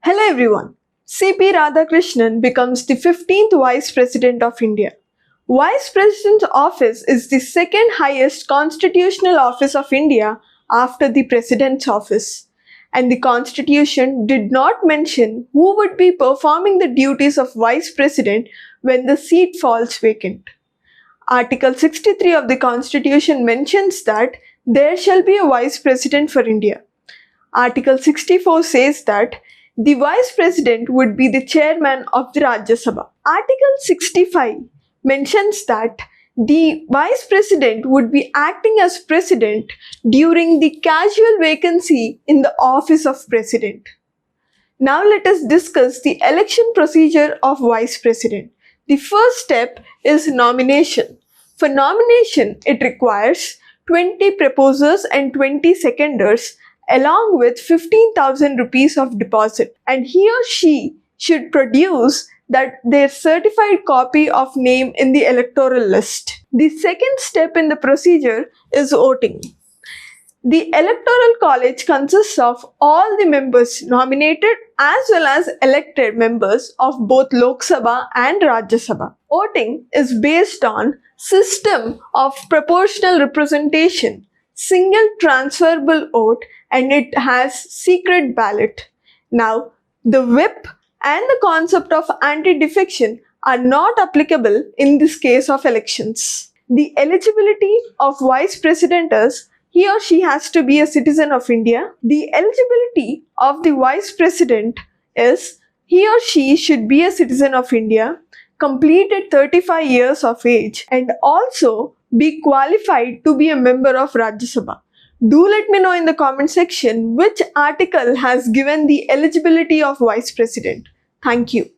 Hello everyone. C.P. Radhakrishnan becomes the 15th Vice President of India. Vice President's office is the second highest constitutional office of India after the President's office. And the Constitution did not mention who would be performing the duties of Vice President when the seat falls vacant. Article 63 of the Constitution mentions that there shall be a Vice President for India. Article 64 says that the Vice President would be the chairman of the Rajya Sabha. Article 65 mentions that the Vice President would be acting as President during the casual vacancy in the office of President. Now let us discuss the election procedure of Vice President. The first step is nomination. For nomination, it requires 20 proposers and 20 seconders along with 15,000 rupees of deposit, and he or she should produce their certified copy of name in the electoral list. The second step in the procedure is voting. The Electoral College consists of all the members nominated as well as elected members of both Lok Sabha and Rajya Sabha. Voting is based on system of proportional representation, single transferable vote, and it has secret ballot. Now, the whip and the concept of anti-defection are not applicable in this case of elections. The eligibility of Vice President is he or she has to be a citizen of India. The eligibility of the Vice President is he or she should be a citizen of India, completed 35 years of age, and also be qualified to be a member of Rajya Sabha. Do let me know in the comment section which article has given the eligibility of Vice President. Thank you.